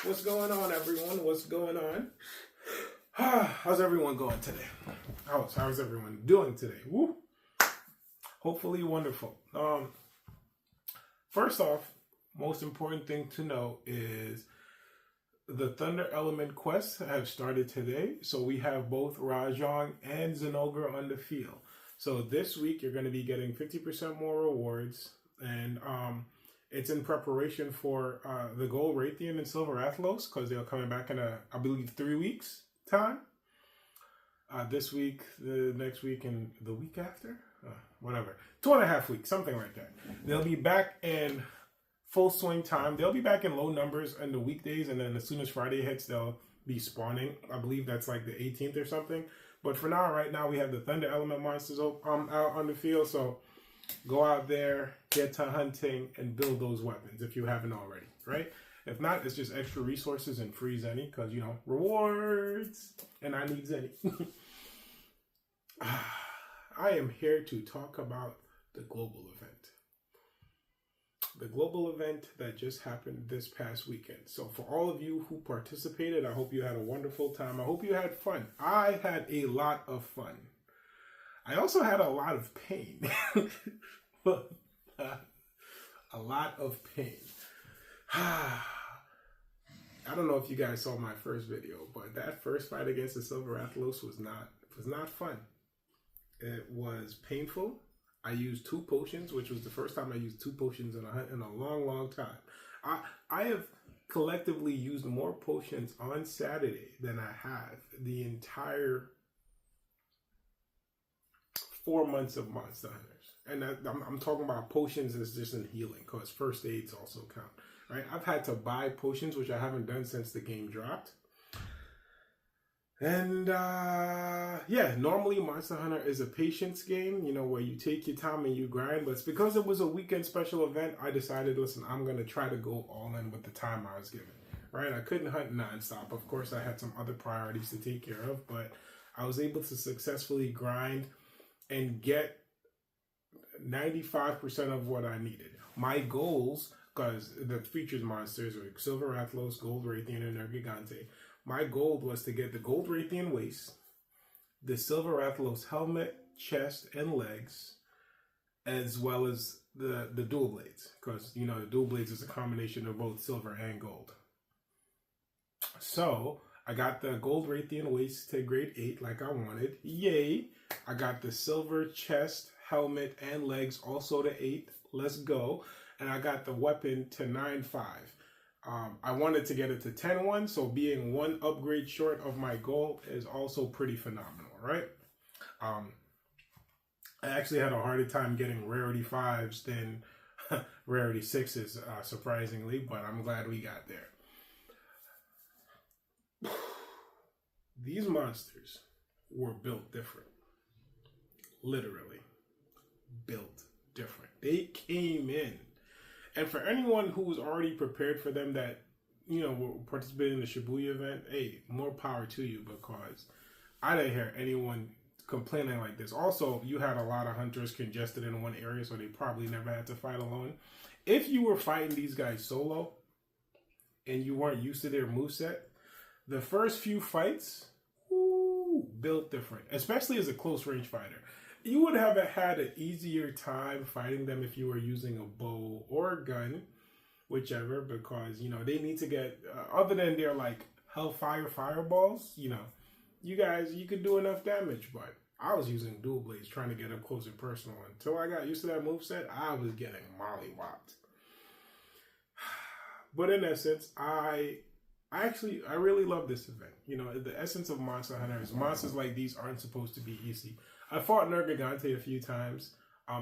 What's going on, everyone? What's going on? How's everyone going today? How's everyone doing today? Woo! Hopefully wonderful. First off, most important thing to know is the Thunder Element quests have started today. So we have both Rajang and Zinogre on the field. So this week you're going to be getting 50% more rewards, and it's in preparation for the Gold Raytheon and Silver Athlos, because they're coming back in I believe 3 weeks time. This week, the next week, and the week after, whatever, 2.5 weeks, something like that. They'll be back in full swing time. They'll be back in low numbers on the weekdays, and then as soon as Friday hits, they'll be spawning. I believe that's like the 18th or something. But for now, right now, we have the Thunder Element monsters out on the field. So go out there, get to hunting, and build those weapons if you haven't already, right? If not, it's just extra resources and free Zenny, because, you know, rewards, and I need Zenny. I am here to talk about the global event. The global event that just happened this past weekend. So for all of you who participated, I hope you had a wonderful time. I hope you had fun. I had a lot of fun. I also had a lot of pain. A lot of pain. I don't know if you guys saw my first video, but that first fight against the Silver Athlos was not fun. It was painful. I used 2 potions, which was the first time I used 2 potions in a hunt in a long, long time. I have collectively used more potions on Saturday than I have the entire 4 months of Monster Hunters. And I'm talking about potions as just in healing, because first aids also count, right? I've had to buy potions, which I haven't done since the game dropped. And yeah, normally Monster Hunter is a patience game, you know, where you take your time and you grind. But it's because it was a weekend special event, I decided, listen, I'm going to try to go all in with the time I was given, right? I couldn't hunt nonstop. Of course, I had some other priorities to take care of, but I was able to successfully grind and get 95% of what I needed. My goals, because the features monsters are Silver Athlos, Gold Raytheon, and Gigante. My goal was to get the Gold Raytheon waist, the Silver Athlos helmet, chest, and legs, as well as the dual blades, because, you know, the dual blades is a combination of both silver and gold. So I got the Gold Raytheon waist to grade 8 like I wanted. Yay! I got the silver chest, helmet, and legs also to 8. Let's go. And I got the weapon to 9.5. I wanted to get it to 10.1, so being 1 upgrade short of my goal is also pretty phenomenal, right? I actually had a harder time getting rarity 5s than rarity 6s, surprisingly, but I'm glad we got there. These monsters were built different. Literally built different. They came in. And for anyone who was already prepared for them that, you know, were participating in the Shibuya event, hey, more power to you, because I didn't hear anyone complaining like this. Also, you had a lot of hunters congested in one area, so they probably never had to fight alone. If you were fighting these guys solo and you weren't used to their moveset, the first few fights, built different, especially as a close range fighter. You would have had an easier time fighting them if you were using a bow or a gun, whichever, because, you know, they need to get, other than their, like, Hellfire fireballs, you know, you guys, you could do enough damage, but I was using dual blades trying to get up close and personal. Until I got used to that moveset, I was getting mollywopped. But in essence, I really love this event. You know, the essence of Monster Hunter is monsters like these aren't supposed to be easy. I fought Nergigante a few times.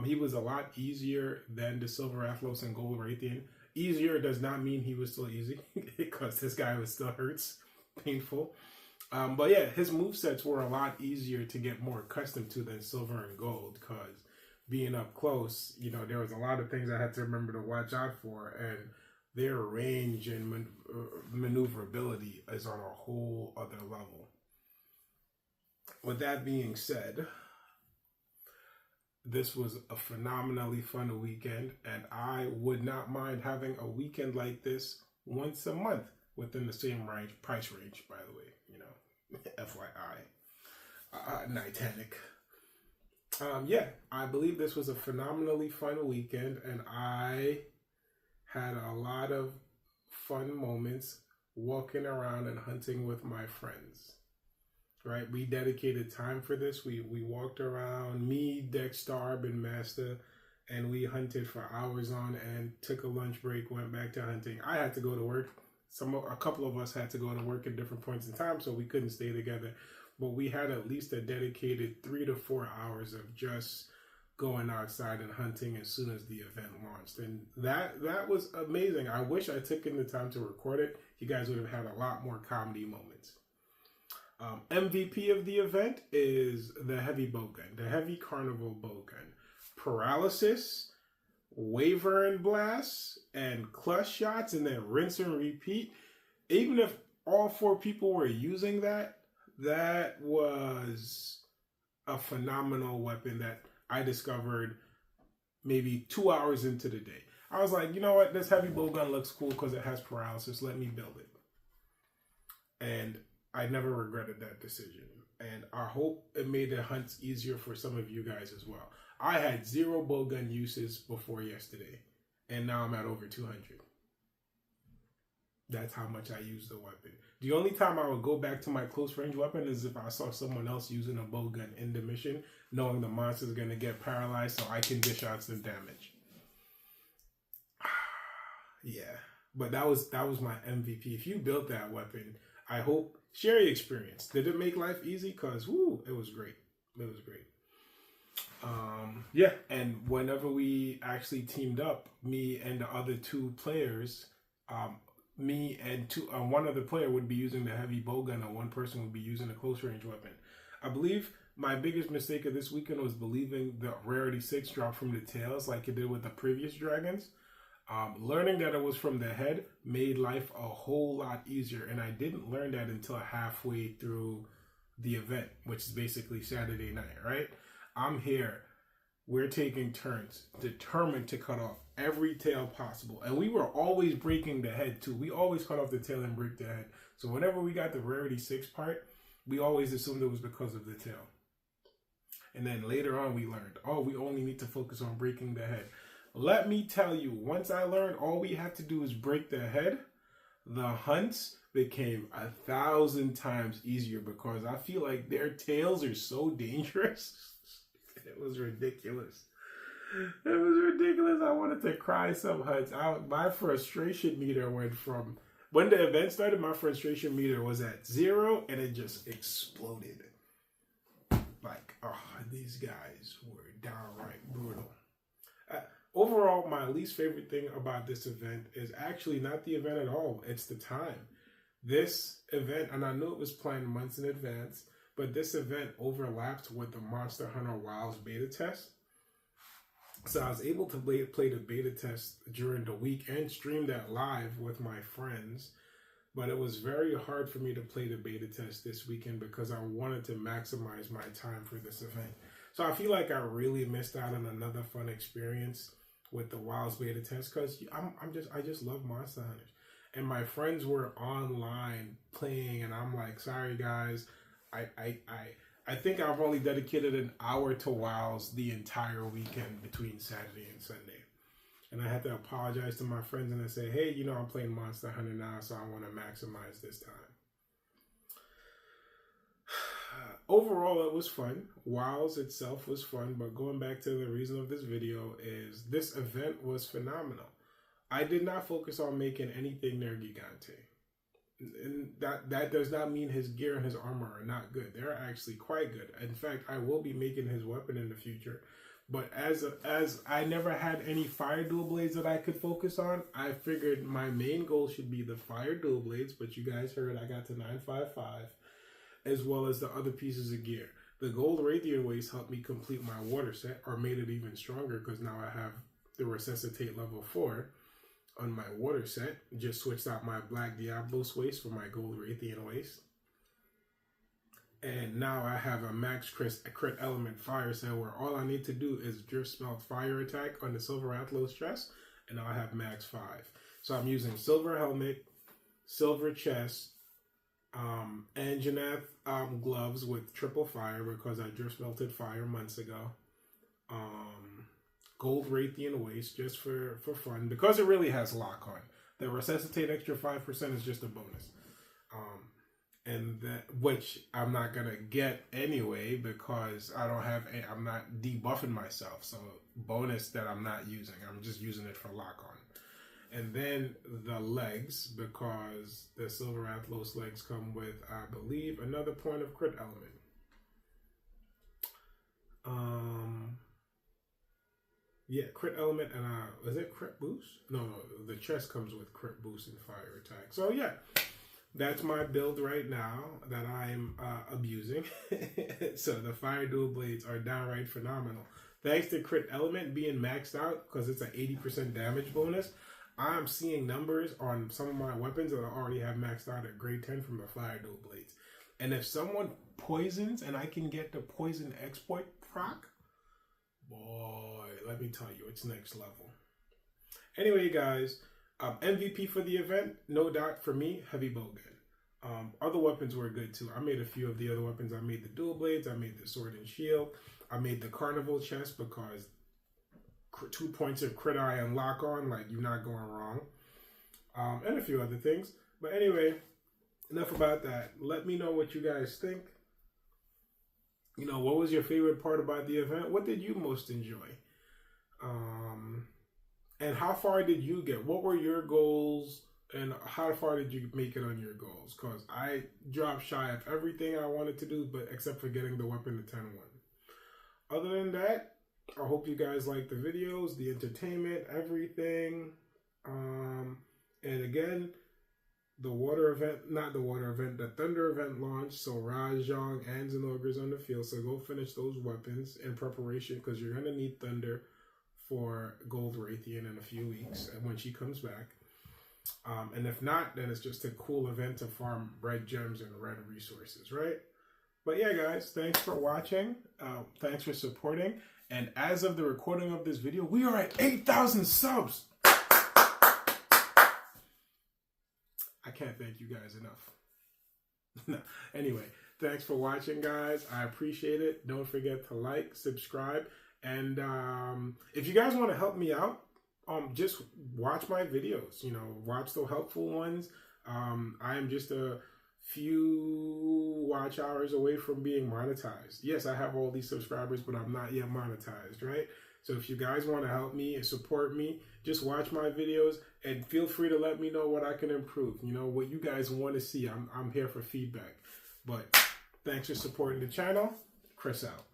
He was a lot easier than the Silver Athlos and Gold Raytheon. Easier does not mean he was still easy, because this guy was still hurts, painful. But yeah, his movesets were a lot easier to get more accustomed to than Silver and Gold, because being up close, you know, there was a lot of things I had to remember to watch out for, and their range and maneuverability is on a whole other level. With that being said, this was a phenomenally fun weekend, and I would not mind having a weekend like this once a month. within the same price range, by the way, you know, FYI. Titanic. Yeah, I believe this was a phenomenally fun weekend, and I had a lot of fun moments walking around and hunting with my friends. Right, we dedicated time for this. We walked around, me, Dexter, and Master, and we hunted for hours on end. Took a lunch break, went back to hunting. I had to go to work. A couple of us had to go to work at different points in time, so we couldn't stay together. But we had at least a dedicated 3 to 4 hours of just going outside and hunting as soon as the event launched, and that was amazing. I wish I took in the time to record it. You guys would have had a lot more comedy moments. MVP of the event is the heavy bow gun, the heavy Carnival bow gun. Paralysis, waver and blast, and clutch shots, and then rinse and repeat. Even if all 4 people were using that was a phenomenal weapon that I discovered maybe 2 hours into the day. I was like, you know what, this heavy bow gun looks cool because it has paralysis. Let me build it. And I never regretted that decision, and I hope it made the hunts easier for some of you guys as well. I had 0 bowgun uses before yesterday, and now I'm at over 200. That's how much I use the weapon. The only time I would go back to my close range weapon is if I saw someone else using a bowgun in the mission, knowing the monster's going to get paralyzed so I can dish out some damage. Yeah, but that was my MVP. If you built that weapon, I hope, share your experience. Did it make life easy? Because, woo, it was great. It was great. Yeah, and whenever we actually teamed up, me and the other 2 players, me and one other player would be using the heavy bowgun, and one person would be using a close range weapon. I believe my biggest mistake of this weekend was believing the rarity 6 dropped from the tails like it did with the previous dragons. Learning that it was from the head made life a whole lot easier, and I didn't learn that until halfway through the event, which is basically Saturday night, right? I'm here. We're taking turns, determined to cut off every tail possible, and we were always breaking the head too. We always cut off the tail and break the head. So whenever we got the rarity 6 part, we always assumed it was because of the tail. And then later on we learned, oh, we only need to focus on breaking the head. Let me tell you, once I learned all we had to do is break the head, the hunts became 1,000 times easier because I feel like their tails are so dangerous. It was ridiculous. It was ridiculous. I wanted to cry some hunts. My frustration meter went from, when the event started, my frustration meter was at 0 and it just exploded. Like, oh, these guys were downright brutal. Overall, my least favorite thing about this event is actually not the event at all. It's the time. This event, and I knew it was planned months in advance, but this event overlapped with the Monster Hunter Wilds beta test. So I was able to play the beta test during the week and stream that live with my friends. But it was very hard for me to play the beta test this weekend because I wanted to maximize my time for this event. So I feel like I really missed out on another fun experience with the Wilds beta test because I just love Monster Hunters. And my friends were online playing, and I'm like, sorry guys, I think I've only dedicated an hour to Wilds the entire weekend between Saturday and Sunday. And I had to apologize to my friends and I say, hey, you know, I'm playing Monster Hunter now, so I want to maximize this time. Overall, it was fun. Wilds itself was fun, but going back to the reason of this video is this event was phenomenal. I did not focus on making anything near Gigante. And that does not mean his gear and his armor are not good. They're actually quite good. In fact, I will be making his weapon in the future. But as I never had any fire dual blades that I could focus on, I figured my main goal should be the fire dual blades, but you guys heard I got to 955, as well as the other pieces of gear. The gold radiant waist helped me complete my water set, or made it even stronger because now I have the resuscitate level 4 on my water set. Just switched out my black Diablos waist for my gold radiant waist. And now I have a max crit element fire set where all I need to do is drift smelt fire attack on the silver Atlas chest, and I'll have max 5. So I'm using silver helmet, silver chest, and Janeth gloves with triple fire because I just melted fire months ago. Gold Raytheon waist just for fun because it really has lock on. The resuscitate extra 5% is just a bonus. And that, which I'm not gonna get anyway because I'm not debuffing myself. So bonus that I'm not using. I'm just using it for lock on. And then the legs, because the Silver Athlos legs come with, I believe, another point of crit element. Yeah, crit element and is it crit boost? No, the chest comes with crit boost and fire attack. So yeah. That's my build right now that I'm abusing. So the fire dual blades are downright phenomenal. Thanks to crit element being maxed out because it's an 80% damage bonus, I'm seeing numbers on some of my weapons that I already have maxed out at grade 10 from the fire dual blades. And if someone poisons and I can get the poison exploit proc, boy, let me tell you, it's next level. Anyway, guys, MVP for the event, no doubt for me, heavy bowgun. Other weapons were good too. I made a few of the other weapons. I made the dual blades. I made the sword and shield. I made the carnival chest because 2 points of crit eye and lock on, like you're not going wrong. And a few other things. But anyway, enough about that. Let me know what you guys think. You know, what was your favorite part about the event? What did you most enjoy? And how far did you get? What were your goals? And how far did you make it on your goals? Because I dropped shy of everything I wanted to do, but except for getting the weapon to 10-1. Other than that, I hope you guys like the videos, the entertainment, everything. And again, the the Thunder event launched. So Rajang and Zinogre is on the field. So go finish those weapons in preparation because you're going to need Thunder for Gold Raytheon in a few weeks when she comes back. And if not, then it's just a cool event to farm red gems and red resources, right? But yeah, guys, thanks for watching. Thanks for supporting. And as of the recording of this video, we are at 8,000 subs. I can't thank you guys enough. No. Anyway, thanks for watching, guys. I appreciate it. Don't forget to like, subscribe. And if you guys want to help me out, just watch my videos. You know, watch the helpful ones. I am just a few watch hours away from being monetized. Yes, I have all these subscribers, but I'm not yet monetized, right? So if you guys want to help me and support me, just watch my videos and feel free to let me know what I can improve. You know, what you guys want to see. I'm here for feedback. But thanks for supporting the channel. Chris out.